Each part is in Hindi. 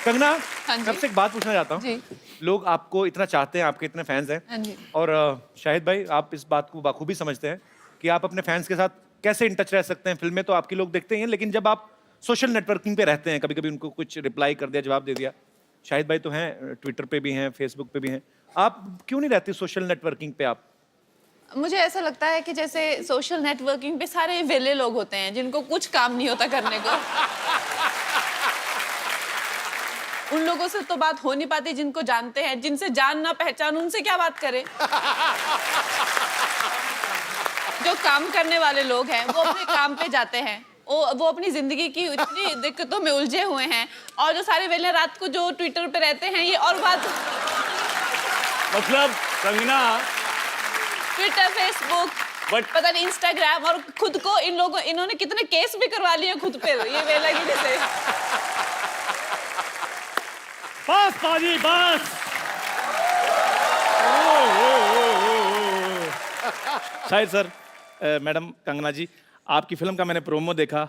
कंगना, हाँ जी। मैं आपसे एक बात पूछना चाहता हूँ। जी। लोग आपको इतना चाहते हैं, आपके इतने फैंस हैं। हाँ जी। और शाहिद भाई, आप इस बात को बाखूबी समझते हैं कि आप अपने फैंस के साथ कैसे इन टच रह सकते हैं। फिल्में तो आपकी लोग देखते ही हैं, लेकिन जब आप सोशल नेटवर्किंग पे रहते हैं, कभी कभी उनको कुछ रिप्लाई कर दिया, जवाब दे दिया। शाहिद भाई तो हैं, ट्विटर पे भी हैं, फेसबुक पे भी हैं। आप क्यों नहीं रहती सोशल नेटवर्किंग पे आप? मुझे ऐसा लगता है कि जैसे सोशल नेटवर्किंग पे सारे वेले लोग होते हैं जिनको कुछ काम नहीं होता करने को। उन लोगों से तो बात हो नहीं पाती जिनको जानते हैं, जिनसे जान ना पहचान उनसे क्या बात करें। जो काम करने वाले लोग हैं वो अपने काम पे जाते हैं, वो अपनी जिंदगी की इतनी दिक्कतों में उलझे हुए हैं। और जो सारे वेले रात को जो ट्विटर पे रहते हैं, ये और बात। मतलब कंगना, ट्विटर, फेसबुक, पता नहीं इंस्टाग्राम, और खुद को इन्होंने कितने केस भी करवा लिए खुद पे ये वेला गिरी से। बस पाजी बस। शायद सर, मैडम कंगना जी, आपकी फिल्म का मैंने प्रोमो देखा,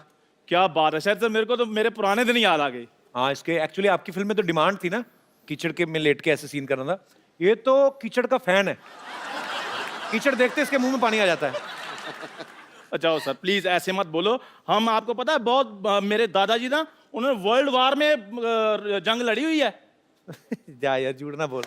क्या बात है। शायद सर मेरे को तो मेरे पुराने दिन याद आ गई। हाँ, इसके एक्चुअली आपकी फिल्म में तो डिमांड थी ना, कीचड़ के में लेट के ऐसे सीन करना था। ये तो कीचड़ का फैन है, कीचड़ देखते इसके मुंह में पानी आ जाता है। जाओ सर प्लीज ऐसे मत बोलो। हम आपको पता है बहुत मेरे दादाजी ना, उन्होंने वर्ल्ड वार में जंग लड़ी हुई है। जा यार, झूठ ना बोल।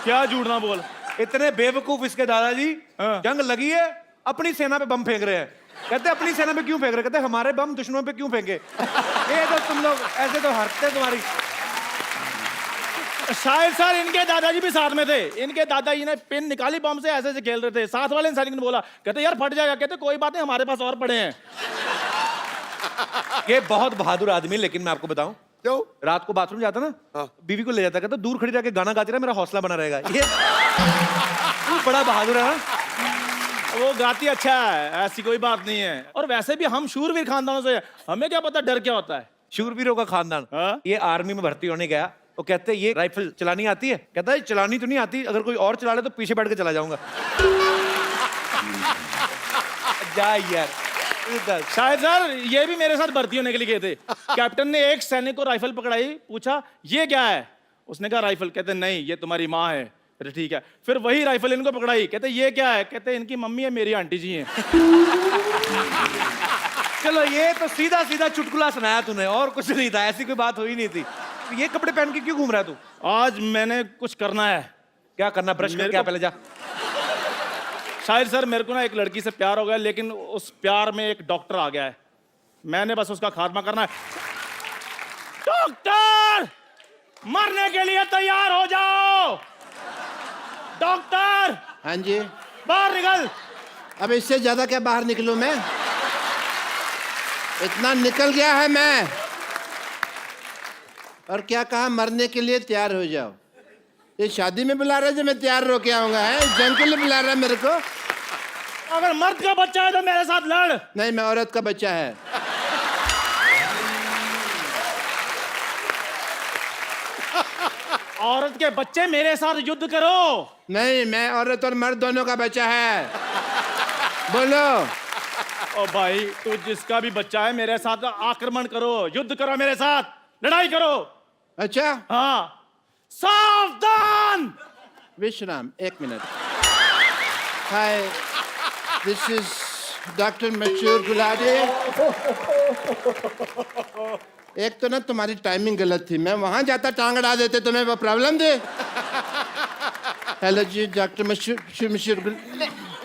क्या झूठ ना बोल। इतने बेवकूफ इसके दादाजी, हाँ। जंग लगी है, अपनी सेना पे बम फेंक रहे हैं। कहते अपनी सेना पे क्यों फेंक रहे? कहते हमारे बम दुश्मनों पे क्यों फेंके? ये तो तुम लोग ऐसे तो हरते तुम्हारी। शायद सर इनके दादाजी भी साथ में थे। इनके दादाजी ने पिन निकाली बम से, ऐसे ऐसे खेल रहे थे। साथ वाले इंसान ने बोला, कहते यार फट जाएगा। कहते कोई बात नहीं, हमारे पास और पड़े हैं। ये बहुत बहादुर आदमी, लेकिन मैं आपको बताऊं, क्यों? रात को बाथरूम जाता ना, बीवी को ले जाता, कहता दूर खड़ी रह के गाना गाती रहा, मेरा हौसला बना रहेगा। ये बड़ा बहादुर है ना। वो गाती अच्छा है, ऐसी कोई बात नहीं है। और वैसे भी हम शूरवीर खानदानों से, हमें क्या पता डर क्या होता है। शूरवीरों का खानदान। हाँ? ये आर्मी में भर्ती होने गया, तो कहते हैं ये राइफल चलानी आती है? कहता है चलानी तो नहीं आती, अगर कोई और चला ले तो पीछे बैठ के चला जाऊंगा। जा यार। शायद सर ये भी मेरे साथ भर्ती होने के लिए गए थे। कैप्टन ने एक सैनिक को राइफल पकड़ाई, पूछा ये क्या है? उसने कहा राइफल। कहते नहीं, ये तुम्हारी माँ है। कहते ठीक है। फिर वही राइफल इनको पकड़ाई, कहते ये क्या है? कहते इनकी मम्मी है, मेरी आंटी जी हैं। चलो, ये तो सीधा सीधा चुटकुला सुनाया तूने, और कुछ नहीं था, ऐसी कोई बात हुई नहीं थी। ये कपड़े पहन के क्यों घूम रहा है तू? आज मैंने कुछ करना है। क्या करना? ब्रश कर क्या पहले जा। शायद सर मेरे को ना एक लड़की से प्यार हो गया, लेकिन उस प्यार में एक डॉक्टर आ गया है। मैंने बस उसका खात्मा करना है। डॉक्टर, मरने के लिए तैयार हो जाओ। डॉक्टर, हाँ जी। बाहर निकल। अब इससे ज्यादा क्या बाहर निकलूं मैं? इतना निकल गया है मैं। और क्या कहा? मरने के लिए तैयार हो जाओ। ये शादी में बुला रहा है जो मैं तैयार होके आऊंगा? है जंग के लिए बुला रहा है मेरे को? अगर मर्द का बच्चा है तो मेरे साथ लड़। नहीं, मैं औरत का बच्चा है। औरत के बच्चे मेरे साथ युद्ध करो। नहीं, मैं औरत और मर्द दोनों का बच्चा है। बोलो। ओ भाई, तू जिसका भी बच्चा है मेरे साथ आक्रमण करो, युद्ध करो, मेरे साथ लड़ाई करो। अच्छा, हाँ, सावधान। विश्राम, एक minute. Hi, this is doctor मशहूर गुलाटी। एक तो ना तुम्हारी टाइमिंग गलत थी, मैं वहां जाता टांग अड़ा देते, तुम्हें वो प्रॉब्लम थी। हेलो जी, डॉक्टर मशहूर।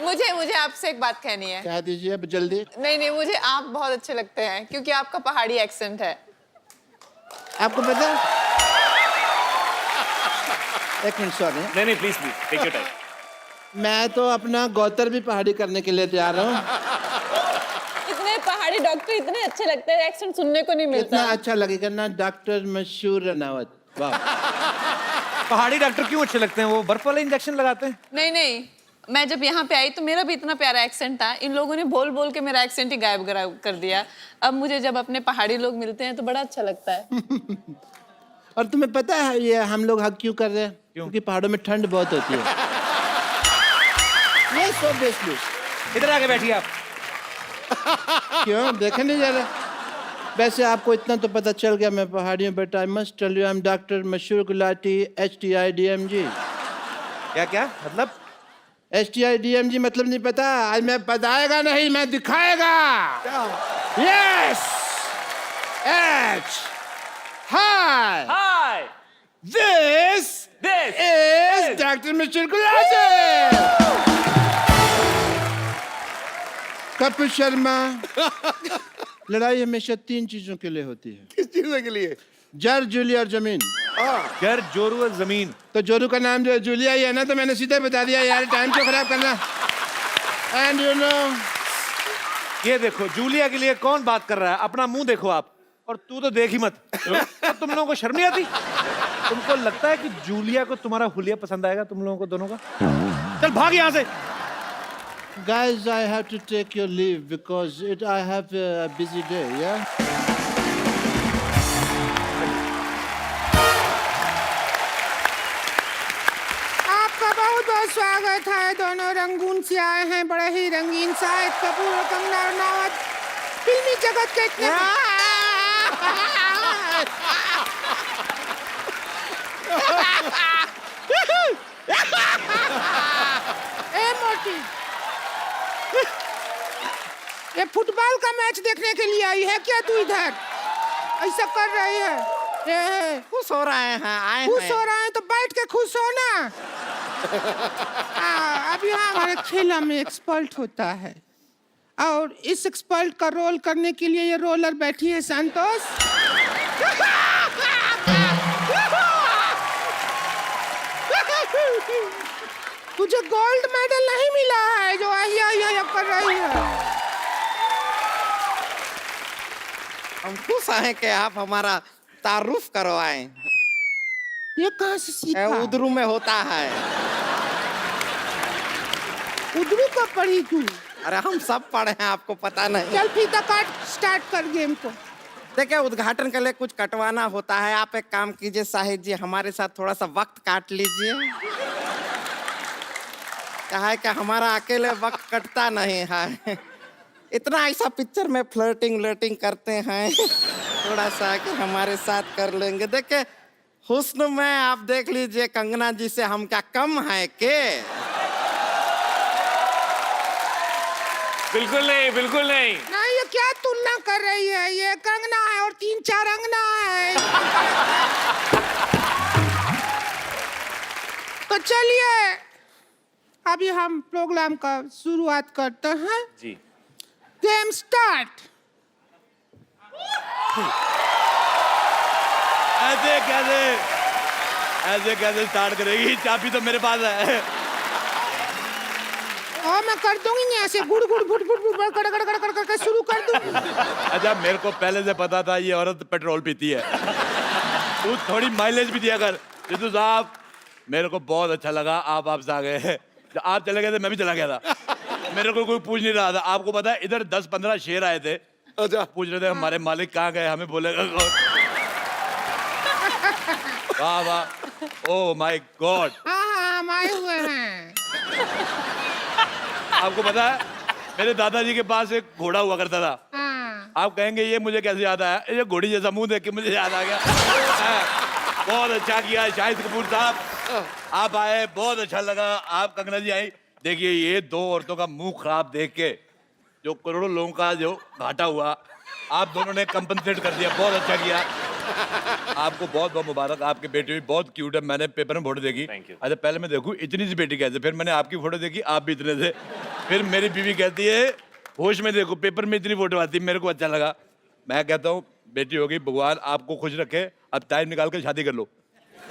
मुझे आपसे एक बात कहनी है। कह दीजिए अब जल्दी। नहीं, मुझे आप बहुत अच्छे लगते हैं क्योंकि आपका पहाड़ी एक्सेंट है। आपको पता है? एक मिनट, सॉरी। नहीं प्लीज टेक योर टाइम। मैं तो अपना गौतर भी पहाड़ी करने के लिए तैयार हूँ। इतने पहाड़ी डॉक्टर इतने अच्छे लगते हैं, एक्सेंट सुनने को नहीं मिलता। इतना अच्छा लगेगा ना, डॉक्टर मशहूर रनावत। वाह। पहाड़ी डॉक्टर क्यों अच्छे लगते हैं? वो बर्फ वाले इंजेक्शन लगाते हैं। नहीं, मैं जब यहाँ पे आई तो मेरा भी इतना प्यारा एक्सेंट था, इन लोगों ने बोल बोल के मेरा एक्सेंट ही गायब कर दिया। अब मुझे जब अपने पहाड़ी लोग मिलते हैं तो बड़ा अच्छा लगता है। और तुम्हें पता है ये हम लोग हक क्यों कर रहे हैं? क्योंकि पहाड़ों में ठंड बहुत होती है। Yes, obviously। इधर आके बैठिए आप। क्यों? देखे नहीं जा रहे? वैसे आपको इतना तो पता चल गया मैं पहाड़ी हूँ, but I must tell you I am doctor मशहूर गुलाटी HTIDMG। क्या क्या मतलब? HTIDMG मतलब नहीं पता? आज मैं बताएगा नहीं, मैं दिखाएगा। Yes H hi hi this this is doctor मशहूर गुलाटी। कपिल शर्मा। लड़ाई हमेशा 3 चीजों के लिए होती है। किस चीज़ के लिए? जर, जूलिया और जमीन। घर, जोरू और जमीन। तो जोरू का नाम जो है जूलिया ही है ना, तो मैंने सीधे बता दिया यार, टाइम क्यों खराब करना। एंड यू नो, ये देखो जूलिया के लिए कौन बात कर रहा है? अपना मुंह देखो आप, और तू तो देख ही मत। तो तुम लोगों को शर्म नहीं आती? तुमको लगता है कि जूलिया को तुम्हारा हुलिया पसंद आएगा तुम लोगों को दोनों का? चल भाग यहाँ से। guys, I have to take your leave because I have a busy day, yeah? आपका बहुत बहुत स्वागत है। दोनों रंगून से आए हैं, बड़े ही रंगीन। शाहिद कपूर और कंगना रनावत फिल्मी जगत के इतने ए मोटी, ये फुटबॉल का मैच देखने के लिए आई है क्या तू इधर? ऐसा कर रही है। खुश हो रहे हैं, आए खुश हैं। हो रहे हैं तो बैठ के खुश हो ना। अब यहाँ हमारे खेला में एक्सपर्ट होता है, और इस एक्सपर्ट का रोल करने के लिए ये रोलर बैठी है संतोष। तुझे गोल्ड मेडल नहीं मिला है जो आहिया कर रही है। हम खुश हैं कि आप हमारा तारुफ करवाएं। ये कहाँ से सीखा? उधरू में होता है। उधरू को पढ़ी तू? अरे हम सब पढ़े हैं, आपको पता नहीं। चल फीता काट, स्टार्ट कर गेम को। देखिए, उद्घाटन के लिए कुछ कटवाना होता है। आप एक काम कीजिए शाहिद जी, हमारे साथ थोड़ा सा वक्त काट लीजिए। क्या है कि हमारा अकेले वक्त कटता नहीं है। इतना ऐसा पिक्चर में फ्लर्टिंग करते हैं, थोड़ा सा कि हमारे साथ कर लेंगे। देखिए, हुस्न में आप देख लीजिए कंगना जी से हम क्या कम है के? बिल्कुल नहीं, बिल्कुल नहीं। नहीं, ये क्या तुलना कर रही है? ये कंगना है और 3-4 अंगना है। तो चलिए अभी हम प्रोग्राम का शुरुआत करते हैं। जी। Game start. ऐसे कैसे स्टार्ट करेगी? चाबी तो मेरे पास है। और मैं कर दूंगी ऐसे गुड़ गुड़ फुट फुट फुट कड़ कड़ कड़ करके शुरू कर दूंगी। अच्छा, मेरे को पहले से पता था ये औरत पेट्रोल पीती है। तू थोड़ी माइलेज भी दिया कर। जितू साहब, मेरे को बहुत अच्छा लगा आप वापस आ गए। जब आप चले गए थे मैं भी चला गया था। मेरे को कोई पूछ नहीं रहा था। आपको पता है इधर 10-15 शेर आए थे। अच्छा, पूछ रहे थे हमारे मालिक कहाँ गए, हमें बोलेगा कौन? वाह वाह, ओह माय गॉड। हाँ हम आए हुए हैं। आपको पता है मेरे दादाजी के पास एक घोड़ा हुआ करता था। हाँ। आप कहेंगे ये मुझे कैसे याद आया? ये घोड़ी जैसा मुंह देख के मुझे याद आ गया। बहुत अच्छा किया शाहिद कपूर साहब, आप आए, बहुत अच्छा लगा। आप कंगना जी आई। देखिए, ये 2 औरतों का मुंह खराब देख के जो करोड़ों लोगों का जो घाटा हुआ, आप दोनों ने कंपनसेट कर दिया। बहुत अच्छा किया। आपको बहुत बहुत मुबारक। आपकी बेटी भी बहुत क्यूट है। मैंने पेपर में फोटो देखी। अच्छा, पहले मैं देखूं इतनी सी बेटी कैसे, फिर मैंने आपकी फोटो देखी, आप भी इतने थे। फिर मेरी बीवी कहती है होश में देखो, पेपर में इतनी फोटो आती है। मेरे को अच्छा लगा। मैं कहता हूँ बेटी हो गई, भगवान आपको खुश रखे। अब टाइम निकाल कर शादी कर लो।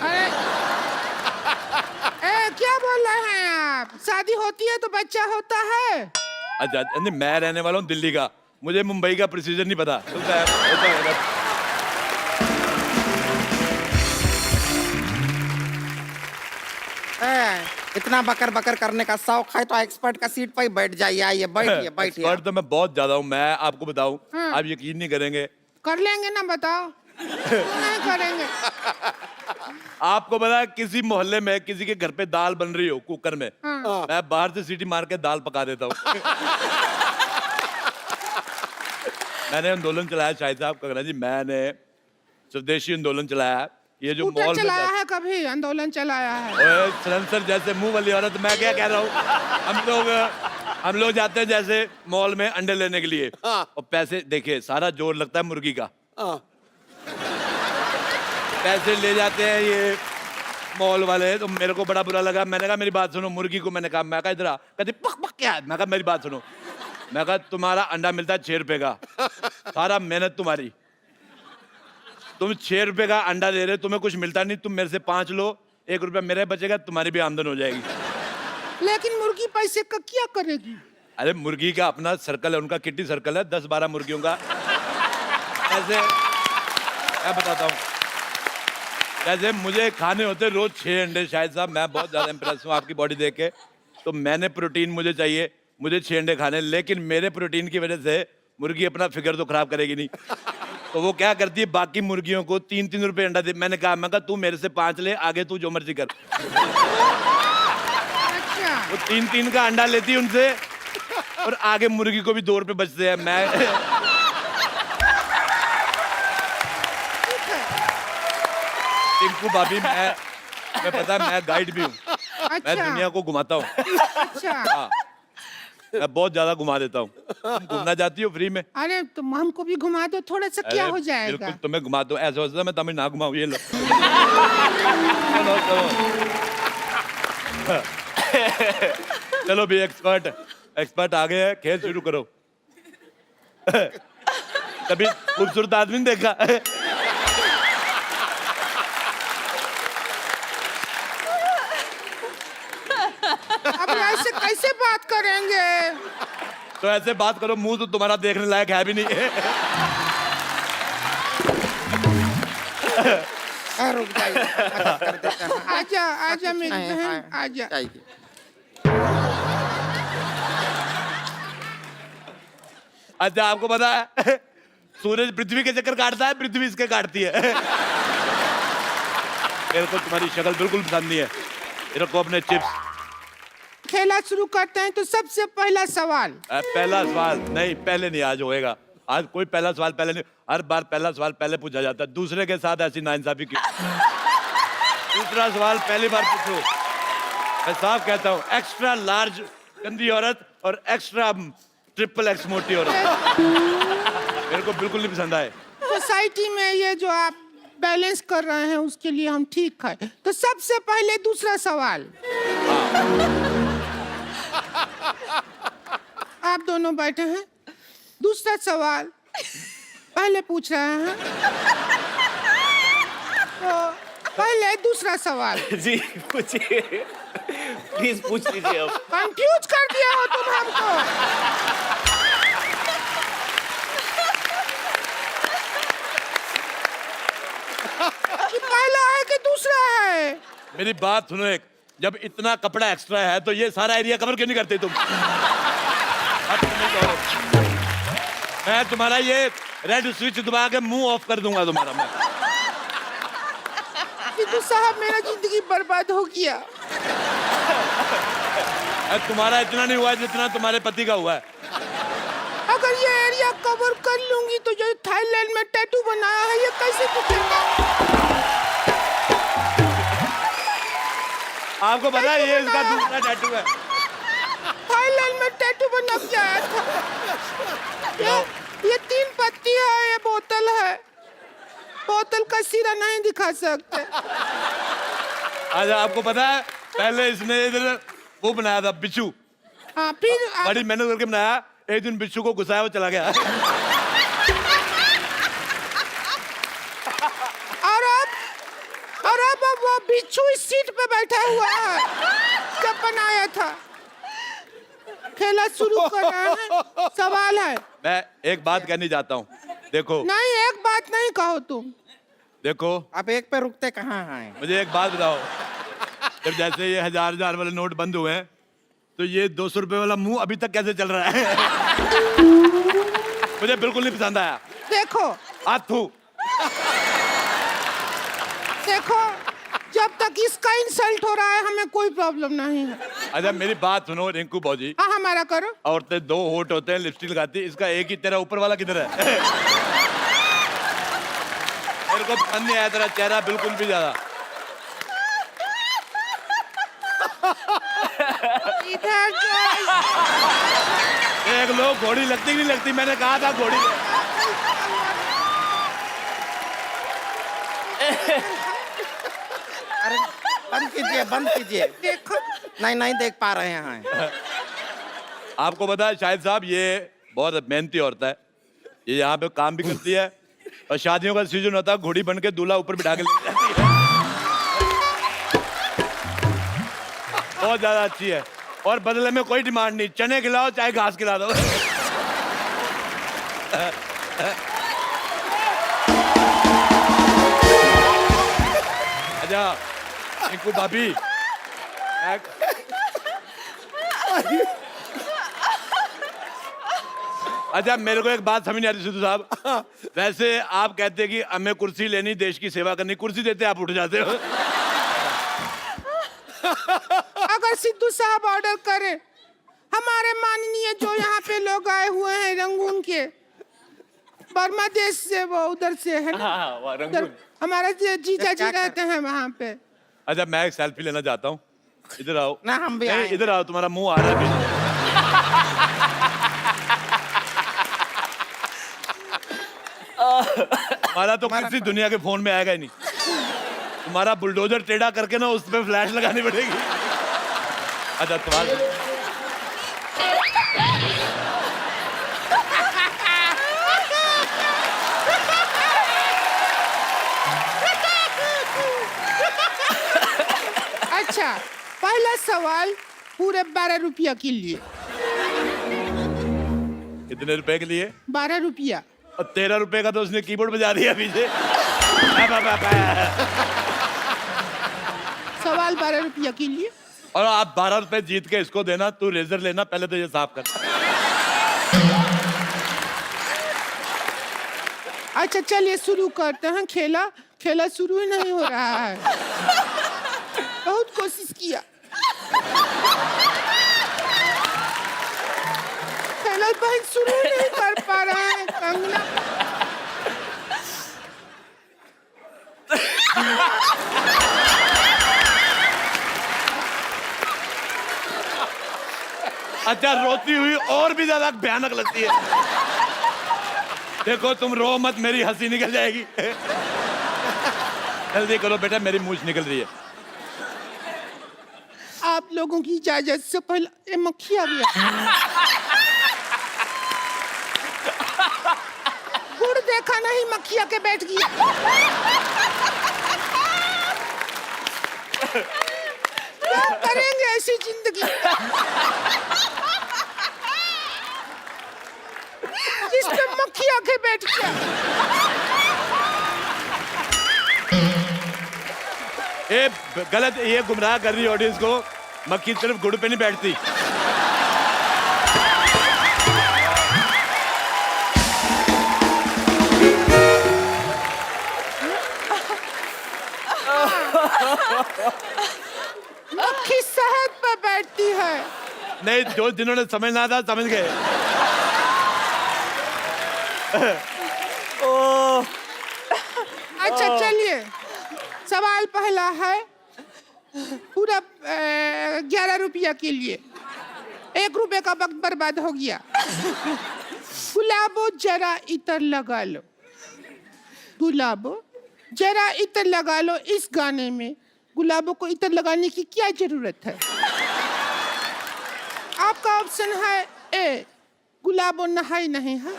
अरे क्या बोल रहे हैं आप? शादी होती है तो बच्चा होता है। अच्छा नहीं, मैं रहने वाला हूँ दिल्ली का, मुझे मुंबई का प्रोसीजर नहीं पता। होता है। इतना बकर बकर करने का शौक है तो एक्सपर्ट का सीट पर ही बैठ जाइए। आइए बैठिए बैठिए। एक्सपर्ट तो मैं बहुत ज्यादा हूँ। मैं आपको बताऊँ, आप यकीन नहीं करेंगे। कर लेंगे ना, बताओ। नहीं करेंगे। आपको पता है किसी मोहल्ले में किसी के घर पे दाल बन रही हो कुकर में, मैं बाहर से सीटी मार के दाल पका देता हूँ। मैंने आंदोलन चलाया शाहिद साहब, कंगना जी, मैंने स्वदेशी आंदोलन चलाया। ये जो स्कूटर मॉल में चलाया है, कभी आंदोलन चलाया है? ओए सलेंसर जैसे मुंह वाली औरत, मैं क्या कह रहा हूँ, हम लोग जाते हैं जैसे मॉल में अंडे लेने के लिए, और पैसे देखिए सारा जोर लगता है मुर्गी का, पैसे ले जाते हैं ये मॉल वाले। तो मेरे को बड़ा बुरा लगा, मैंने कहा मेरी बात सुनो, मुर्गी को मैंने कहा, मैं कहा इधर आ, कहती पक पक क्या है? मैं कहा मेरी बात सुनो, मैं कहा तुम्हारा अंडा मिलता है 6 रुपए का, सारा मेहनत तुम्हारी, तुम 6 रुपए का अंडा दे रहे हो, तुम्हें कुछ मिलता नहीं, तुम मेरे से 5 लो, 1 रुपया मेरे बचेगा, तुम्हारी भी आमदन हो जाएगी। लेकिन मुर्गी पैसे का क्या करेगी? अरे मुर्गी का अपना सर्कल है, उनका किट्टी सर्कल है, 10-12 मुर्गियों का। ऐसे मैं बताता हूँ, जैसे मुझे खाने होते रोज 6 अंडे, शायद साहब मैं बहुत ज्यादा इंप्रेस हूँ आपकी बॉडी देख के, तो मैंने प्रोटीन मुझे चाहिए, मुझे 6 अंडे खाने, लेकिन मेरे प्रोटीन की वजह से मुर्गी अपना फिगर तो खराब करेगी नहीं, तो वो क्या करती है बाकी मुर्गियों को 3-3 रुपए अंडा दे। मैंने कहा तू मेरे से 5 ले, आगे तू जो मर्जी कर। अच्छा, वो 3-3 का अंडा लेती है उनसे, और आगे मुर्गी को भी 2 रुपए बचते हैं। मैं टिंकू भाभी, मैं पता है मैं गाइड भी हूँ, मैं अच्छा, दुनिया को घुमाता हूँ। अच्छा। हाँ, मैं बहुत ज्यादा घुमा देता हूँ। तुम घूमना चाहती हो फ्री में? अरे तुम हमको भी घुमा दो, थोड़ा सा क्या अरे, हो जाएगा? बिल्कुल तुम्हें घुमा दो, ऐसा होता है मैं तुम्हें ना घुमाऊँ, ये लो। चलो भी एक्सपर्ट आ गए हैं, खेल शुरू करो। कभी खूबसूरत आदमी नहीं देखा? अब ऐसे कैसे बात करेंगे? तो ऐसे बात करो, मुंह तो तुम्हारा देखने लायक है भी नहीं। रुक जाइए, मदद कर देते हैं। आजा आजा मेरी हाँ, बहन, हाँ, आजा। जाइए। अच्छा आपको पता है सूरज पृथ्वी के चक्कर काटता है, पृथ्वी इसके काटती है। मेरे को तुम्हारी शक्ल बिल्कुल पसंद नहीं है, ये रखो अपने चिप्स। खेला शुरू करते हैं, तो सबसे पहला सवाल। पहला सवाल नहीं, पहले नहीं, आज होएगा। आज कोई पहला सवाल पहले नहीं, हर बार पहला सवाल पहले पूछा जाता है, दूसरे के साथ ऐसी नाइंसाफी क्यों? दूसरा सवाल पहली बार पूछो। मैं साफ कहता हूँ, एक्स्ट्रा लार्ज गंदी औरत और एक्स्ट्रा XXX मोटी औरत मेरे को बिल्कुल नहीं पसंद आए। सोसाइटी में ये जो आप बैलेंस कर रहे हैं, उसके लिए हम ठीक है। तो सबसे पहले दूसरा सवाल। आप दोनों बैठे हैं, दूसरा सवाल पहले पूछ रहे हैं, तो पहले दूसरा सवाल। जी पूछिए, प्लीज पूछ लीजिए अब। कंफ्यूज कर दिया हो तुम हमको। कि पहला है कि दूसरा है? मेरी बात सुनो, एक जब इतना कपड़ा एक्स्ट्रा है तो ये सारा एरिया कवर क्यों नहीं करते तुम? अब तुम नहीं कहो। मैं तुम्हारा ये रेड स्विच दबा के मुंह ऑफ कर दूंगा तुम्हारा मैं। तो साहब मेरा जिंदगी बर्बाद हो गया। तुम्हारा इतना नहीं हुआ है जितना तुम्हारे पति का हुआ है। अगर ये एरिया कवर कर लूंगी तो जो थाईलैंड में टैटू बनाया है ये कैसे दिखेगा? आपको पता है ये इसका दूसरा टैटू है। थाईलैंड में टैटू बना के आया था। ये 3 पत्ती है, ये बोतल है, बोतल का सिरा नहीं दिखा सकते। आज आपको पता है पहले इसने इधर वो बनाया था बिच्छू, हाँ, फिर बड़ी मेहनत करके बनाया, एक दिन बिच्छू को घुसाया वो चला गया। और अब वो बिच्छू इस सीट पे बैठा हुआ है जब बनाया था। खेला शुरू कर रहे हैं, सवाल है। मैं एक बात कहनी चाहता हूँ, देखो नहीं, एक बात नहीं कहो तुम। देखो आप एक पे रुकते कहाँ हैं? मुझे एक बात बताओ, जब जैसे ये 1000 वाले नोट बंद हुए हैं तो ये 200 रुपए वाला मुंह अभी तक कैसे चल रहा है? मुझे बिल्कुल नहीं पसंद आया। देखो हाथ थू। देखो, जब तक इसका इंसल्ट हो रहा है हमें कोई प्रॉब्लम नहीं है। अच्छा मेरी बात सुनो रिंकू बॉजी, हाँ हमारा करो। औरतें दो होठ होते हैं, लिपस्टिक लगाती है, इसका एक ही, तेरा ऊपर वाला किधर है? मेरे को पसंद नहीं आया तेरा चेहरा बिल्कुल भी ज्यादा। इधर एक लोग घोड़ी लगती कि नहीं लगती, मैंने कहा था घोड़ी। अरे बंद कीजिए, बंद कीजिए। देखो नहीं नहीं देख पा रहे हैं। आपको पता है शाहिद साहब, ये बहुत मेहनती औरत है, ये यहाँ पे काम भी करती है और शादियों का सीजन होता है, घोड़ी बन के दूल्हा ऊपर बिठा के ले जाती है। बहुत ज्यादा अच्छी है और बदले में कोई डिमांड नहीं, चने खिलाओ चाहे घास खिला दो। अच्छा रिंकू भाभी, अच्छा मेरे को एक बात समझ नहीं आती सिद्धू साहब, वैसे आप कहते हैं कि हमें कुर्सी लेनी, देश की सेवा करनी, कुर्सी देते आप उठ जाते हो। अगर सिद्धू साहब ऑर्डर करें, हमारे माननीय जो यहाँ पे लोग आए हुए हैं रंगून के, बर्मा देश से, वो उधर से है ना, उधर हमारा जीजा जी रहते हैं वहाँ पे। अच्छा मैं एक सेल्फी लेना चाहता हूँ, इधर आओ। ना हम भी नहीं, आए। इधर आओ, तुम्हारा मुंह आ रहा है पीछे। तुम्हारा तो किसी दुनिया के फोन में आएगा ही नहीं, तुम्हारा बुलडोजर टेढ़ा करके ना उस पे फ्लैश लगानी पड़ेगी। अच्छा तुम्हारा अच्छा पहला सवाल पूरे 12 रुपया के लिए। कितने रुपए के लिए? 12 रुपया। और 13 रुपए का तो उसने कीबोर्ड बजा दिया पीछे। सवाल 12 रुपया के लिए। और आप 12 रुपए जीत के इसको देना, तू रेजर लेना, पहले तो ये साफ कर। अच्छा चलिए शुरू करते हैं खेला। खेला शुरू ही नहीं हो रहा है, बहुत कोशिश किया, खेला बहन शुरू ही नहीं कर पा रहा है। कंगना अच्छा रोती हुई और भी ज्यादा भयानक लगती है। देखो तुम रो मत, मेरी हंसी निकल जाएगी। जल्दी करो बेटा, मेरी मूंछ निकल रही है। आप लोगों की इजाजत से पहले ये मक्खी आ गया। गुड़ देखा नहीं, मक्खिया के बैठ गया। क्या करेंगे ऐसी जिंदगी जिसमें मक्खी आके बैठ गया। ये गलत, ये गुमराह कर रही है ऑडियंस को। मक्खी सिर्फ गुड़ पे नहीं बैठती। मक्खी शहद पे बैठती है। नहीं, जो जिन्होंने समझना था समझ गए। अच्छा चलिए, सवाल पहला है पूरा 11 रुपया के लिए। 1 रुपए का वक्त बर्बाद हो गया। गुलाबो जरा इतर लगा लो, गुलाबो जरा इतर लगा लो। इस गाने में गुलाबों को इतर लगाने की क्या जरूरत है? आपका ऑप्शन है ए, गुलाबो नहाई नहीं है,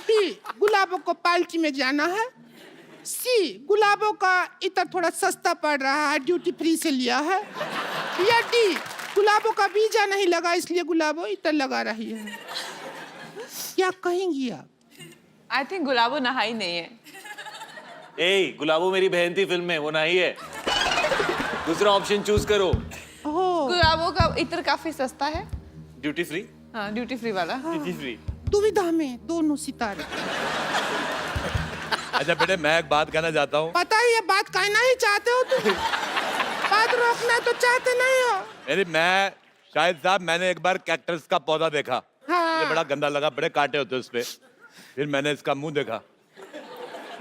बी, गुलाबों को पार्टी में जाना है, सी, गुलाबों का इतर थोड़ा सस्ता पड़ रहा है, ड्यूटी फ्री से लिया है, या डी, गुलाबों का वीजा नहीं लगा इसलिए गुलाबों इतर लगा रही है। क्या कहेंगी आप? आई थिंक गुलाबो नहाई नहीं है। ए गुलाबो मेरी बहन थी फिल्म में, वो नहीं है। दूसरा ऑप्शन चूज करो। ओह, गुलाबो का इत्र काफी सस्ता है। Duty free. हाँ, ड्यूटी फ्री वाला। Duty free. दुविधा में दोनों सितारे। अच्छा बेटे, मैं एक बात कहना चाहता हूँ। पता है ये बात कहना ही चाहते हो तुम, बात रोकना तो चाहते नहीं हो। मैं शाहिद साहब, मैंने एक बार कैक्टस का पौधा देखा। हाँ। ये बड़ा गंदा लगा, बड़े कांटे होते हैं उस पे। फिर मैंने इसका मुंह देखा,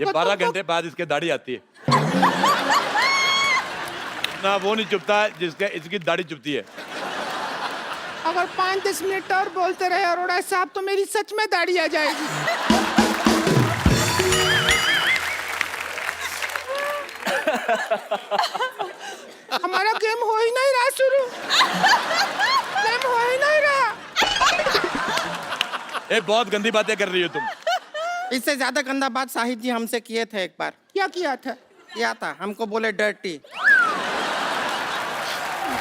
ये तो 12 घंटे बाद इसके दाढ़ी आती है ना, वो नहीं चुभता जिसके इसकी दाढ़ी चुभती है। अगर 5-10 मिनट और बोलते रहे अरोड़ा साहब तो मेरी सच में दाढ़ी आ जाएगी। हमारा गेम हो ही नहीं रहा शुरू, गेम हो ही नहीं रहा। ये बहुत गंदी बातें कर रही हो तुम। इससे ज्यादा गंदा बात शाहिद जी हमसे किए थे एक बार। क्या किया था? हमको बोले डर्टी।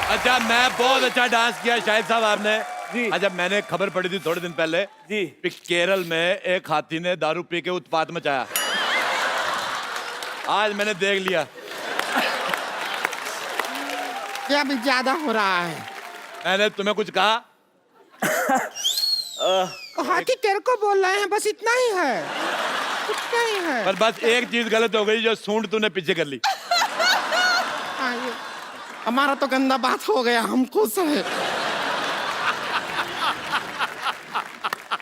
अच्छा, मैं बहुत अच्छा डांस किया शाहिद साहब आपने जी। अच्छा, मैंने खबर पड़ी थी थोड़े दिन पहले जी कि केरल में एक हाथी ने दारू पी के उत्पात मचाया। आज मैंने देख लिया। क्या भी ज्यादा हो रहा है? मैंने तुम्हें कुछ कहा? हाथी तेरे को बोल रहे हैं, बस इतना ही है, इतना ही है। पर बस एक चीज गलत हो गई, जो सूंड तूने पीछे कर ली। हाँ, ये हमारा तो गंदा बात हो गया, हम खुश हैं।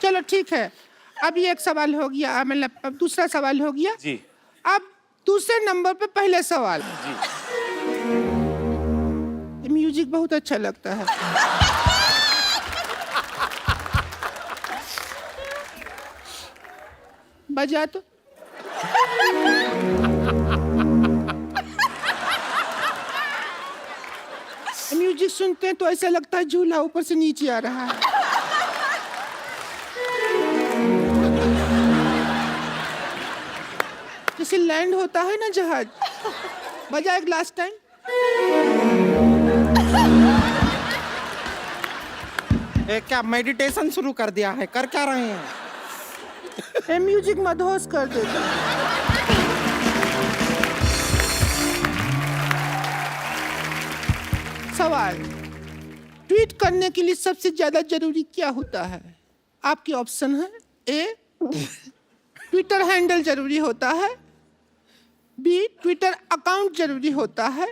चलो ठीक है, अब ये एक सवाल हो गया, मतलब अब दूसरा सवाल हो गया जी। अब दूसरे नंबर पे पहले सवाल जी। ये म्यूजिक बहुत अच्छा लगता है। बजा तो। म्यूजिक सुनते हैं तो ऐसा लगता है झूला ऊपर से नीचे आ रहा है। जैसे लैंड होता है ना जहाज। बजा एक लास्ट टाइम। क्या मेडिटेशन शुरू कर दिया है? कर क्या रहे हैं? ये म्यूजिक मदहोश कर देता है। सवाल, ट्वीट करने के लिए सबसे ज्यादा जरूरी क्या होता है? आपके ऑप्शन है: ए, ट्विटर हैंडल जरूरी होता है, बी, ट्विटर अकाउंट जरूरी होता है,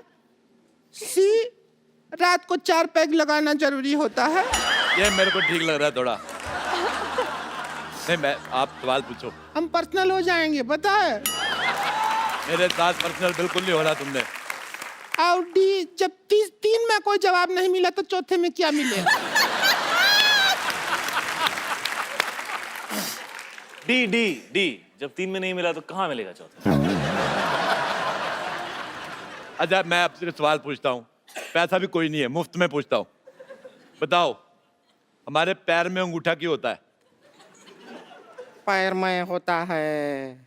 सी, रात को 4 पैग लगाना जरूरी होता है। ये मेरे को ठीक लग रहा है थोड़ा। नहीं, मैं आप सवाल पूछो। हम पर्सनल हो जाएंगे, पता है। मेरे साथ पर्सनल बिल्कुल नहीं हो रहा तुमने। और डी, जब 3 में कोई जवाब नहीं मिला तो चौथे में क्या मिलेगा? डी डी डी, जब 3 में नहीं मिला तो कहाँ मिलेगा चौथा? अच्छा, मैं आपसे सवाल पूछता हूँ, पैसा भी कोई नहीं है, मुफ्त में पूछता हूँ। बताओ, हमारे पैर में अंगूठा क्यों होता है? पैर में होता है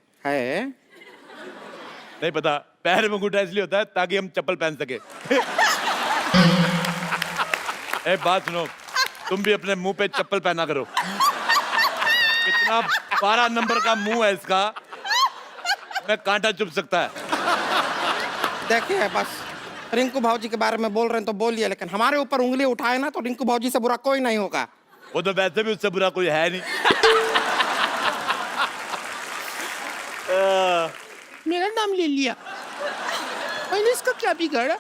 नहीं पता? पैर में अंगूठा इसलिए होता है ताकि हम चप्पल पहन सके। एक बात सुनो, तुम भी अपने मुंह पे चप्पल पहना करो। कितना 12 नंबर का मुंह है इसका, मैं कांटा चुभ सकता है। देखिए, बस रिंकू भाजी के बारे में बोल रहे हैं तो बोलिए, लेकिन हमारे ऊपर उंगली उठाए ना तो रिंकू भाजी से बुरा कोई नहीं होगा। वो तो वैसे भी उससे बुरा कोई है नहीं। मेरा नाम ले लिया, मैंने इसका क्या बिगाड़ा?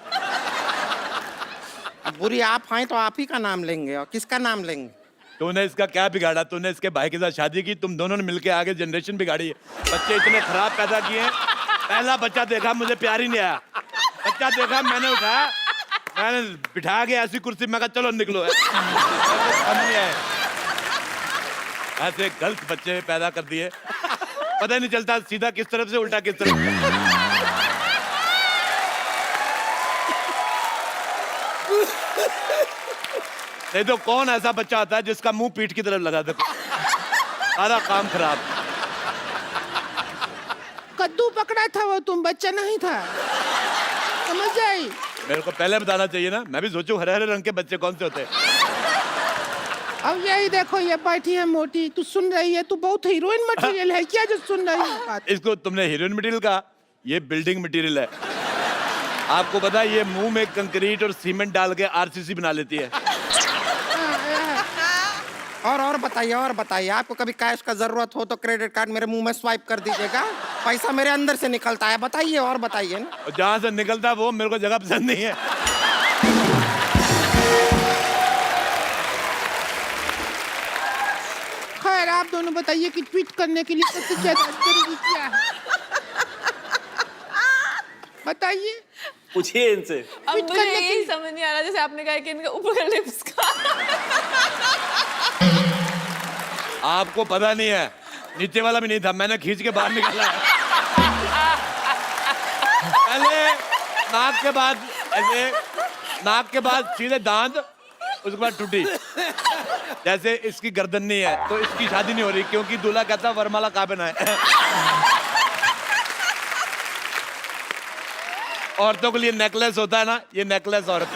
अब बुरी आप हैं तो आप ही का नाम लेंगे, और किसका नाम लेंगे? तूने इसका क्या बिगाड़ा? तूने इसके भाई के साथ शादी की, तुम दोनों ने मिलके आगे जनरेशन बिगाड़ी है। बच्चे इतने खराब पैदा किए हैं। पहला बच्चा देखा, मुझे प्यार ही नहीं आया। बच्चा देखा, मैंने उठाया, मैंने बिठा के ऐसी कुर्सी, मैं कहा चलो निकलो। ऐसे गलत बच्चे पैदा कर दिए, पता ही नहीं चलता सीधा किस तरफ से उल्टा किस तरफ। नहीं तो कौन ऐसा बच्चा आता है जिसका मुंह पीठ की तरफ लगा दे? सारा काम खराब। कद्दू पकड़ा था वो, तुम बच्चा नहीं था, समझ आई? मेरे को पहले बताना चाहिए ना, मैं भी सोचूं हरे हरे रंग के बच्चे कौन से होते हैं। अब यही देखो, ये बैठी है मोटी, तू सुन रही है? तू बहुत हीरोइन मटेरियल है क्या जो सुन रही है बात? इसको तुमने हीरोइन मटेरियल कहा? ये बिल्डिंग मटेरियल है। आपको पता है, ये मुंह में कंक्रीट और सीमेंट डाल के आरसीसी बना लेती है। और बताइए आपको कभी कैश का जरूरत हो तो क्रेडिट कार्ड मेरे मुंह में स्वाइप कर दीजिएगा, पैसा मेरे अंदर से निकलता है। बताइए और बताइए ना। और जहां से निकलता है वो मेरे को जगह पसंद नहीं है। खैर आप दोनों बताइए कि ट्वीट करने के लिए सबसे ज्यादा जरूरी क्या है? बताइए। पूछिए इनसे। अब ट्वीट मुझे करने के यही लिए- समझ नहीं आ रहा, जैसे आपने कहा कि इनका ऊपर का लिप्स का आपको पता नहीं है, नीचे वाला भी नहीं था, मैंने खींच के बाहर निकाला है। पहले नाक के बाद ऐसे, नाक के बाद सीधे दांत, उसके बाद टूटी। जैसे इसकी गर्दन नहीं है तो इसकी शादी नहीं हो रही, क्योंकि दूल्हा कहता वरमाला कहाँ पहना है। औरतों के लिए नेकलेस होता है ना, ये नेकलेस औरत।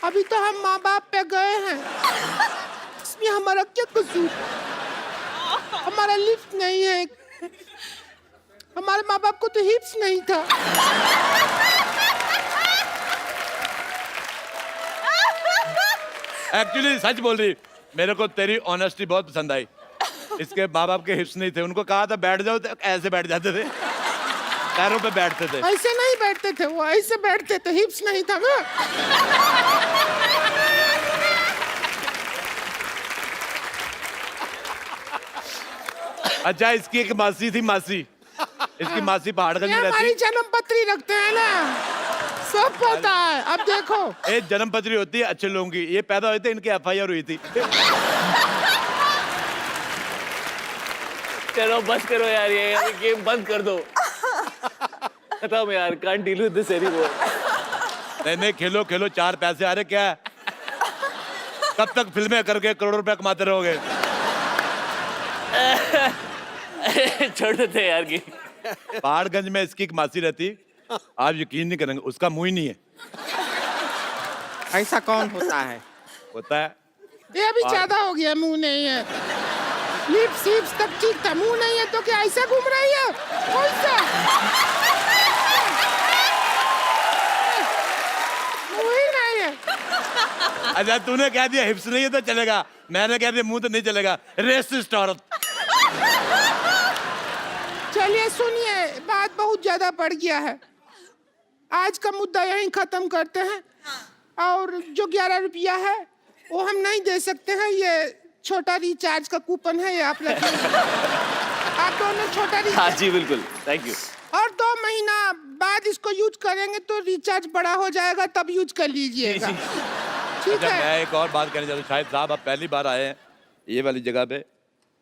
अभी तो हम माँ बाप पे गए हैं, इसमें हमारा क्या कसूर? हमारा लिफ्ट नहीं है, हमारे माँ बाप को तो हिप्स नहीं था। एक्चुअली सच बोल रही, मेरे को तेरी ऑनेस्टी बहुत पसंद आई। इसके माँ बाप के हिप्स नहीं थे, उनको कहा था बैठ जाओ तो ऐसे बैठ जाते थे, पैरों पे बैठते थे। ऐसे नहीं बैठते थे, वो ऐसे बैठते थे, हिप्स नहीं था ना। अच्छा, इसकी एक मासी थी, मासी, इसकी मासी पहाड़गंज ये में हमारी रहती। जन्म पत्री रखते हैं ना, सब पता है। अब देखो, एक जन्म पत्री होती है अच्छे लोगों की, ये पैदा हुए थे, इनकी FIR हुई थी। चलो बस करो यार, ये गेम बंद कर दो। खत्म यार, can't deal with this anymore. नहीं खेलो खेलो, 4 पैसे आ रहे, क्या है? कब तक फिल्में करके करोड़ों रुपए कमाते रहोगे? छोड़ देते यार की। पहाड़गंज में इसकी एक मासी रहती, आप यकीन नहीं करेंगे, उसका मुंह ही नहीं है। ऐसा कौन होता है? होता है। ये अभी ज्यादा हो गया, मुंह नहीं है। लिप्स हिप्स तक ठीक था, मुंह नहीं है तो क्या ऐसा घूम रही है? कौन सा मुंह ही नहीं है? अच्छा, तूने कह दिया हिप्स नहीं है तो चलेगा, मैंने कह दिया मुंह तो नहीं चलेगा। रेसिस्ट औरत। चलिए सुनिए, बात बहुत ज्यादा बढ़ गया है, आज का मुद्दा यहीं खत्म करते हैं। और जो 11 रुपया है वो हम नहीं दे सकते हैं, ये छोटा रिचार्ज का कूपन है, ये आप रखिए। आप दोनों छोटा हाँ रिचार्ज, जी बिल्कुल, थैंक यू। और 2 महीना बाद इसको यूज करेंगे तो रिचार्ज बड़ा हो जाएगा, तब यूज कर लीजिएगा। ठीक अच्छा, है। मैं एक और बात कहना चाहता हूँ। शाहिद साहब, आप पहली बार आए हैं ये वाली जगह पे,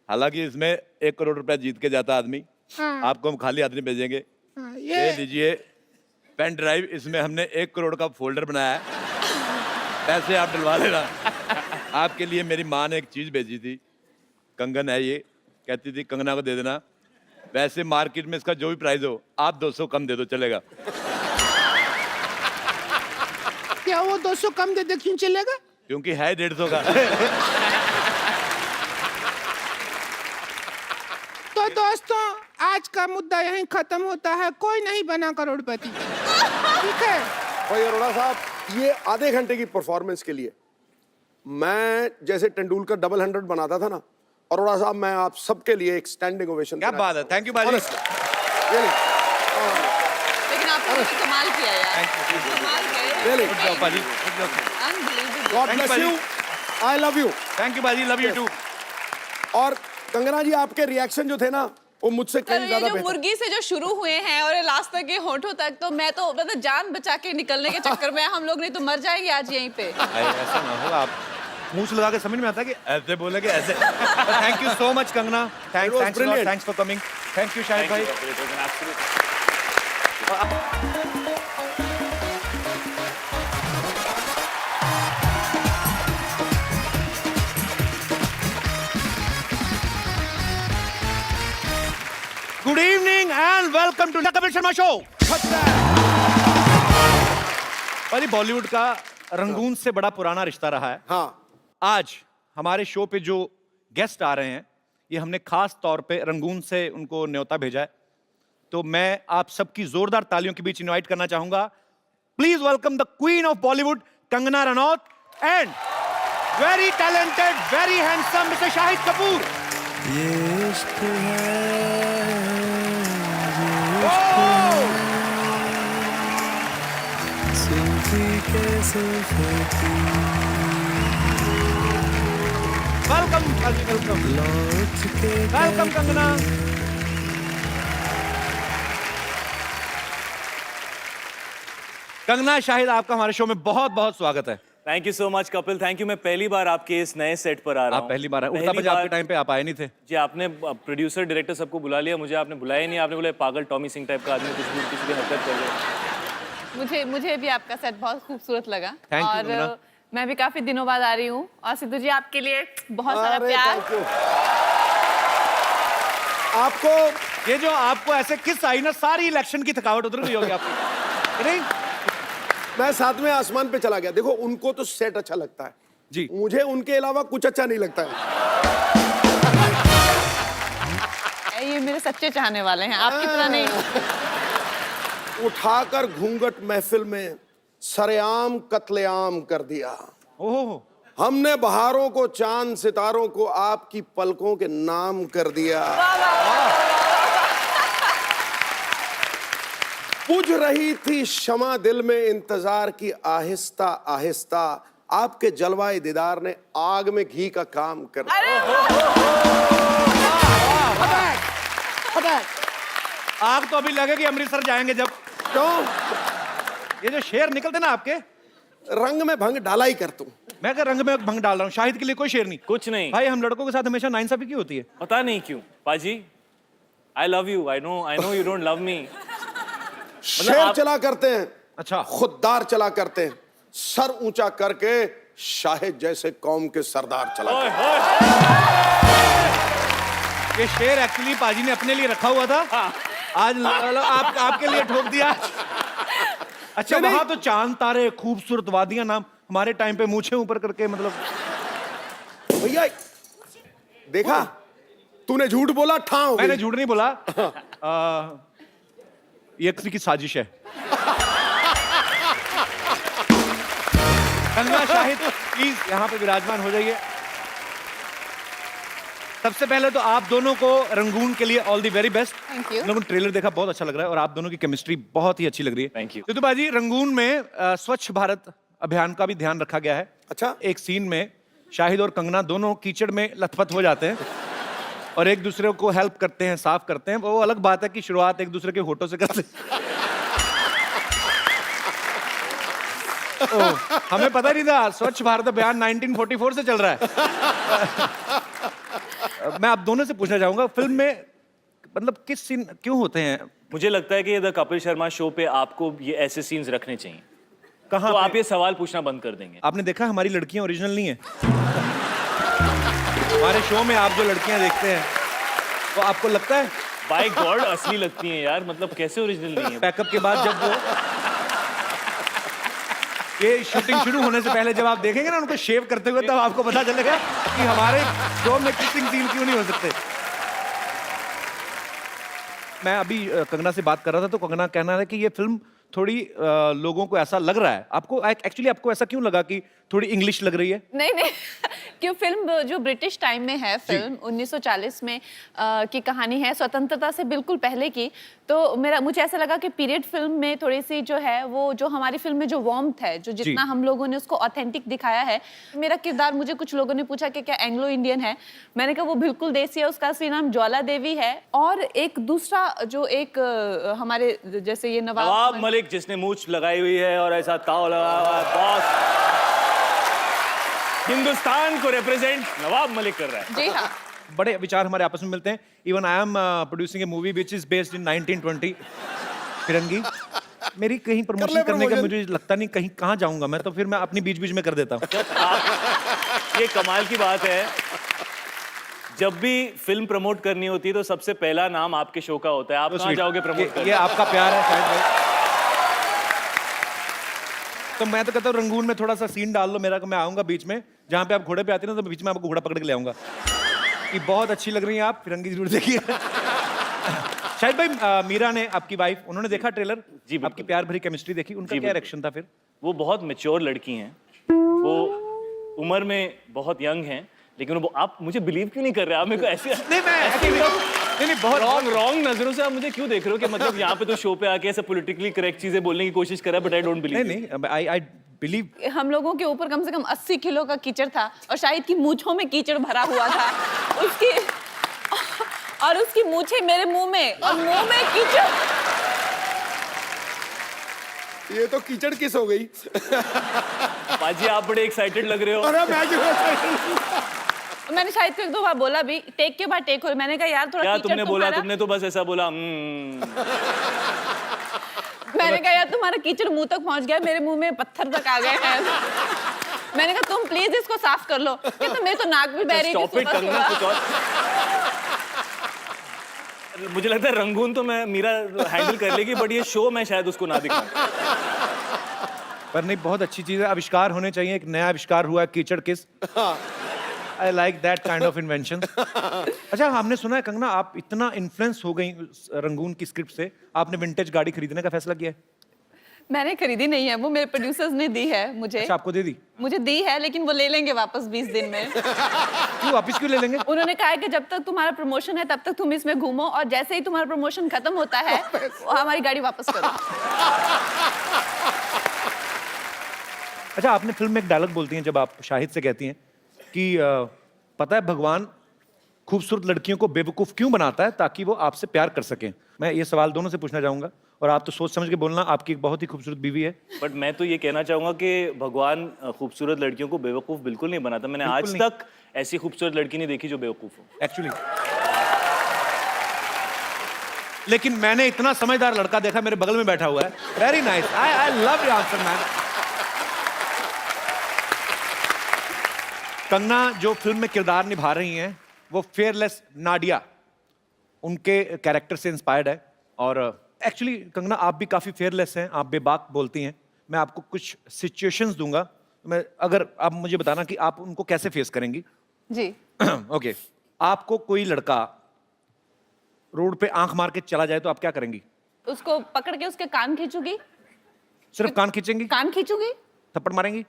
हालांकि इसमें 1 करोड़ रुपया जीत के जाता आदमी, हाँ, आपको हम खाली हाथ नहीं भेजेंगे। हाँ, ये ये लीजिए पेन ड्राइव, इसमें हमने 1 करोड़ का फोल्डर बनाया है, पैसे आप डलवा लेना। आपके लिए मेरी माँ ने एक चीज भेजी थी, कंगन है ये, कहती थी कंगना को दे देना। वैसे मार्केट में इसका जो भी प्राइस हो, आप 200 कम दे दो, चलेगा। क्या वो 200 कम दे दे, क्यों चलेगा? क्योंकि है 150 का। तो दोस्तों, आज का मुद्दा यहीं खत्म होता है, कोई नहीं बना करोड़पति। ठीक है। भाई अरोड़ा साहब, ये आधे घंटे की परफॉर्मेंस के लिए मैं जैसे तेंदुलकर 100 बनाता था ना, अरोड़ा साहब मैं आप सबके लिए एक स्टैंडिंग ओवेशन। क्या बात है, थैंक यू बाजी। लेकिन आपने तो कमाल किया यार, कमाल किया। Really? गुड जॉब बाजी, Unbelievable. God Thank you, bless you, I love you. Thank you बाजी, लव यू टू। और कंगना जी, आपके रिएक्शन जो थे ना, वो मुझसे सर, कहीं ये ज्यादा जो बेहतर। मुर्गी से जो शुरू हुए हैं और ये लास्ट तक के होठों तक, तो मैं तो मतलब जान बचा के निकलने के चक्कर में हम लोग नहीं तो मर जाएंगे आज यहीं पे। ऐसा ना हो, आप मूछ लगा के समझ में आता कि ऐसे बोलेगे ऐसे। Thank you so much Kangana, It was brilliant. Thanks for coming. Thank you Shahid भाई। Good evening and welcome to the Kapil Sharma show. भाई, बॉलीवुड का रंगून से बड़ा पुराना रिश्ता रहा है। हाँ, आज हमारे शो पे जो गेस्ट आ रहे हैं, ये हमने खास तौर पे रंगून से उनको न्योता भेजा है। तो मैं आप सबकी जोरदार तालियों के बीच इनवाइट करना चाहूंगा, please welcome the queen of Bollywood Kangana Ranaut and very talented, very handsome mister Shahid Kapoor. Welcome welcome welcome Kangana. Kangana, Shahid, आपका हमारे शो में बहुत बहुत स्वागत है। Thank you so much Kapil, thank you. मैं पहली बार आपके इस नए सेट पर आ रहा हूँ। आप पहली बार आए, उड़ता पंजाब के टाइम पे आप आए नहीं थे। जी, आपने प्रोड्यूसर डायरेक्टर सबको बुला लिया, मुझे आपने बुलाया नहीं। आपने बोला पागल टॉमी सिंह टाइप का आदमी कुछ भी किसी की हरकत कर रहे। मुझे भी आपका सेट बहुत खूबसूरत लगा। Thank you, और कंगना। मैं भी काफी दिनों बाद आ रही हूँ, और सिद्धू जी आपके लिए बहुत सारा प्यार। thank you। आपको ये जो आपको ऐसे किस आई ना, सारी इलेक्शन की थकावट उतर गई होगी आपकी, नहीं? मैं साथ में आसमान पे चला गया। देखो, उनको तो सेट अच्छा लगता है जी। मुझे उनके अलावा कुछ अच्छा नहीं लगता है। ये मेरे सच्चे चाहने वाले हैं, आपकी तरह नहीं। उठाकर घूंघट महफिल में सरेआम कत्लेआम कर दिया। ओहो, हमने बहारों को, चांद सितारों को आपकी पलकों के नाम कर दिया। बुझ रही थी शमा दिल में इंतजार की आहिस्ता आहिस्ता, आपके जलवाए दीदार ने आग में घी का काम कर आग तो अभी लगेगी अमृतसर जाएंगे जब। क्यों? ये जो शेर निकलते ना आपके, रंग में भंग डाला ही कर तू। मैं क्या रंग में भंग डाल रहा हूँ? शाहिद के लिए कोई शेर नहीं। कुछ नहीं भाई, हम लड़कों के साथ हमेशा नाइंसाफी क्यों होती है? पता नहीं क्यों पाजी। I love you, I know you don't love me. शेर चला करते हैं, अच्छा, खुददार चला करते हैं, सर ऊंचा करके शाहिद जैसे कौम के सरदार चला करते ये शेर एक्चुअली पाजी ने अपने लिए रखा हुआ था। आज आपके लिए ठोक दिया। अच्छा, नहीं, वहां तो चांद तारे, खूबसूरत वादियां, नाम हमारे टाइम पे मूछे ऊपर करके, मतलब हैं। भैया देखा, तूने झूठ बोला, ठाव मैंने झूठ नहीं बोला। ये किसी की साजिश है। कंगना, शाहिद, प्लीज यहाँ पे विराजमान हो जाइए। सबसे पहले तो आप दोनों को रंगून के लिए all the very best. Thank you. लोगों ने ट्रेलर देखा, बहुत अच्छा लग रहा है और आप दोनों की केमिस्ट्री बहुत ही अच्छी लग रही है। Thank you. सिद्धू बाजी, रंगून में स्वच्छ भारत अभियान का भी ध्यान रखा गया है। अच्छा। एक सीन में शाहिद और कंगना दोनों कीचड़ में लथपथ हो जाते हैं और एक दूसरे को हेल्प करते हैं, साफ करते हैं। वो अलग बात है कि शुरुआत एक दूसरे के होठों से करते हैं। हमें पता नहीं था स्वच्छ भारत अभियान 1944 से चल रहा है। मैं आप दोनों से पूछना चाहूंगा, फिल्म में मतलब किस सीन क्यों होते हैं? मुझे लगता है कि द कपिल शर्मा शो पे आपको ये ऐसे सीन्स रखने चाहिए। कहाँ तो पे? आप ये सवाल पूछना बंद कर देंगे। आपने देखा हमारी लड़कियां ओरिजिनल नहीं है। हमारे शो में आप जो लड़कियां देखते हैं तो आपको लगता है बाय गॉड असली लगती हैं यार, मतलब कैसे ओरिजिनल नहीं है? पैकअप के बाद जब वो ये शूटिंग शुरू होने से पहले जब आप देखेंगे ना उनको शेव करते हुए, तब आपको पता चलेगा कि हमारे शो में किसिंग सीन क्यों नहीं हो सकते। मैं अभी कंगना से बात कर रहा था तो कंगना कहना है कि ये फिल्म थोड़ी लोगों को ऐसा लग रहा है, आपको एक्चुअली आपको ऐसा क्यों लगा कि थोड़ी इंग्लिश लग रही है? नहीं क्यों, फिल्म जो ब्रिटिश टाइम में है, फिल्म 1940 में की कहानी है, स्वतंत्रता से बिल्कुल पहले की। तो मुझे ऐसा लगा कि पीरियड फिल्म में थोड़ी सी जो है वो जो हमारी फिल्म में जो वार्मथ है, जो जितना हम लोगों ने उसको ऑथेंटिक दिखाया है। मेरा किरदार, मुझे कुछ लोगों ने पूछा कि क्या एंग्लो इंडियन है, मैंने कहा वो बिल्कुल देसी है। उसका असली नाम ज्वाला देवी है। और एक दूसरा जो एक हमारे जैसे ये नवाब मलिक, जिसने मूंछ लगाई हुई है और ऐसा ताव लगा हुआ है, बॉस हिंदुस्तान को रिप्रेजेंट नवाब मलिक कर रहा है। जी हाँ, बड़े विचार हमारे आपस में मिलते हैं। Even I am producing A movie which is based in 1920 फिरंगी। मेरी कहीं प्रमोशन करने का मुझे लगता नहीं, कहीं कहाँ जाऊंगा मैं, तो फिर मैं अपनी बीच बीच में कर देता हूँ। ये कमाल की बात है, जब भी फिल्म प्रमोट करनी होती है तो सबसे पहला नाम आपके शो का होता है। आप कहाँ जाओगे प्रमोट करने? ये आपका प्यार है शायद भाई। तो मैं तो कहता हूँ रंगून में थोड़ा सा सीन डाल लो मेरा, मैं आऊंगा बीच में, जहाँ पे आप घोड़े पे आते हैं ना, तो बीच में आपको घोड़ा पकड़ के ले आऊंगा। कि बहुत अच्छी लग रही है आप, फिरंगी जरूर देखिए। शाहिद भाई, मीरा ने, आपकी वाइफ, उन्होंने देखा ट्रेलर? जी, बिल्कुल। आपकी प्यार भरी केमिस्ट्री देखी, उनका जी, क्या बिल्कुल। रिएक्शन था फिर? वो बहुत मेच्योर लड़की हैं, वो उम्र में बहुत यंग हैं, लेकिन वो आप मुझे बिलीव क्यों नहीं कर रहे? आप मेरे को ऐसे नहीं, मैं ऐसे नहीं, बहुत रॉन्ग नजरों से आप मुझे क्यों देख रहे हो कि मतलब यहाँ पे तो शो पे आके ऐसे पॉलिटिकली करेक्ट चीजें बोलने की कोशिश कर रहा है, बट आई डोंट बिलीव। नहीं, आई बिलीव। हम लोगों के ऊपर कम से कम 80 किलो का कीचड़ था और शाहिद की मूंछों में कीचड़ भरा हुआ था। उसकी मूंछें मेरे मुंह में और मुंह में कीचड़। ये तो कीचड़ किस हो गई। पाजी आप बड़े एक्साइटेड लग रहे हो। अरे मैं क्यों excited? मैंने शाहिद को 1-2 बार बोला भी, टेक के बाद टेक हो। मैंने कहा यार थोड़ा क्या कीचड़ तुमने बोला? तुम्हारा- तुमने तो बस ऐसा बोला मैंने कहा यार तुम्हारा कीचड़ मुंह तक पहुंच गया, मेरे मुंह में पत्थर तक आ गए हैं। मैंने कहा तुम प्लीज इसको साफ कर लो। कहते मेरे तो नाक भी बह रही थी स्टॉप इट, सुबह कंगना, कुछ सुबह। और। मुझे लगता है रंगून तो मैं मीरा हैंडल कर लेगी, बट ये शो मैं शायद उसको ना दिखाऊं। पर नहीं, बहुत अच्छी चीज है, आविष्कार होने चाहिए। एक नया आविष्कार हुआ है, कीचड़ किस। I like that kind of invention. अच्छा, हमने सुना है कंगना, आप इतना इन्फ्लुएंस हो गई रंगून की स्क्रिप्ट से, आपने विंटेज गाड़ी खरीदने का फैसला किया है? मैंने खरीदी नहीं है, वो मेरे प्रोड्यूसर्स ने दी है मुझे। अच्छा, आपको दे दी? मुझे दी है, लेकिन वो ले लेंगे वापस 20 दिन में। क्यों वापिस क्यों ले लेंगे? उन्होंने कहा है कि जब तक तुम्हारा प्रमोशन है तब तक तुम इसमें घूमो, और जैसे ही तुम्हारा प्रमोशन खत्म होता है हमारी गाड़ी वापस करो। अच्छा, आपने फिल्म में एक डायलॉग बोलती हैं जब आप शाहिद से कहती हैं कि पता है भगवान खूबसूरत लड़कियों को बेवकूफ क्यों बनाता है? ताकि वो आपसे प्यार कर सकें। मैं ये सवाल दोनों से पूछना चाहूंगा, और आप तो सोच समझ के बोलना, आपकी एक बहुत ही खूबसूरत बीवी है। बट मैं तो ये कहना चाहूंगा कि भगवान खूबसूरत लड़कियों को बेवकूफ बिल्कुल नहीं बनाता। मैंने आज बिल्कुल तक ऐसी खूबसूरत लड़की नहीं देखी जो बेवकूफ हो। एक्चुअली लेकिन मैंने इतना समझदार लड़का देखा, मेरे बगल में बैठा हुआ है। Very nice, I love your answer man. Kangana जो फिल्म में किरदार निभा रही हैं, वो फेयरलेस नाडिया, उनके कैरेक्टर से इंस्पायर्ड है। और एक्चुअली कंगना, आप भी काफी फेयरलेस हैं, आप बेबाक बोलती हैं। मैं आपको कुछ सिचुएशंस दूंगा, मैं अगर आप मुझे बताना कि आप उनको कैसे फेस करेंगी। जी। ओके, आपको कोई लड़का रोड पे आंख मार के चला जाए तो आप क्या करेंगी? उसको पकड़ के उसके कान खींचूगी। सिर्फ कान खींचेंगी? कान खींचूगी। थप्पड़ मारेंगी?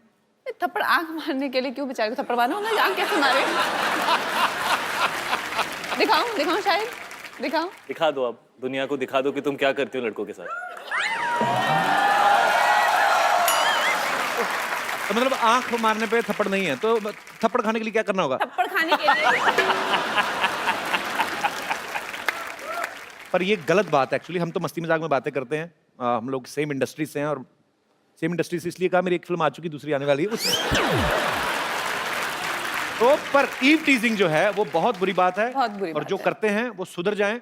थप्पड़ आंख मारने के लिए क्यों बेचारे को थप्पड़ मारना होगा? आंख कैसे मारे? दिखाऊं शायद, दिखाऊं। दिखा दो, अब दुनिया को दिखा दो कि तुम क्या करती हो लड़कों के साथ। तो मतलब आंख मारने पे थप्पड़ नहीं है, तो थप्पड़ खाने के लिए क्या करना होगा? थप्पड़ खाने के लिए। पर ये गलत बात है एक्चुअली। हम तो मस्ती मजाक में बातें करते हैं, हम लोग सेम इंडस्ट्री से हैं, और सेम इंडस्ट्री से इसलिए कहा, मेरी एक फिल्म आ चुकी, दूसरी आने वाली है तो पर ईव टीजिंग जो है वो बहुत बुरी बात है। बहुत बुरी और बात जो है। करते हैं वो सुधर जाएं।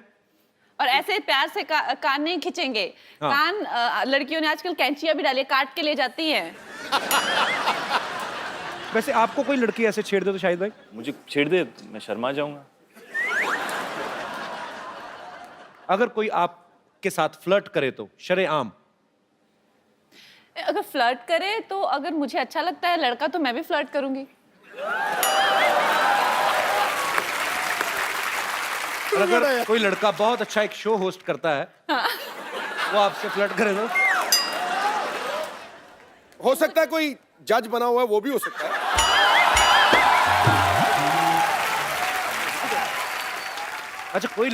और ऐसे प्यार से कान नहीं खींचेंगे। हाँ। कान लड़कियों ने आजकल कैंचियां भी डाली, काट के ले जाती हैं। वैसे आपको कोई लड़की ऐसे छेड़ दे तो शाहिद भाई? मुझे छेड़ दे, मैं शर्मा जाऊंगा। अगर कोई आपके साथ फ्लर्ट करे तो शरेआम? अगर फ्लर्ट करे तो, अगर मुझे अच्छा लगता है लड़का तो मैं भी फ्लर्ट करूंगी। और अगर कोई लड़का बहुत अच्छा एक शो होस्ट करता है, वो आपसे फ्लर्ट करे तो? हो सकता है कोई जज बना हुआ है, वो भी हो सकता है। अच्छा, कोई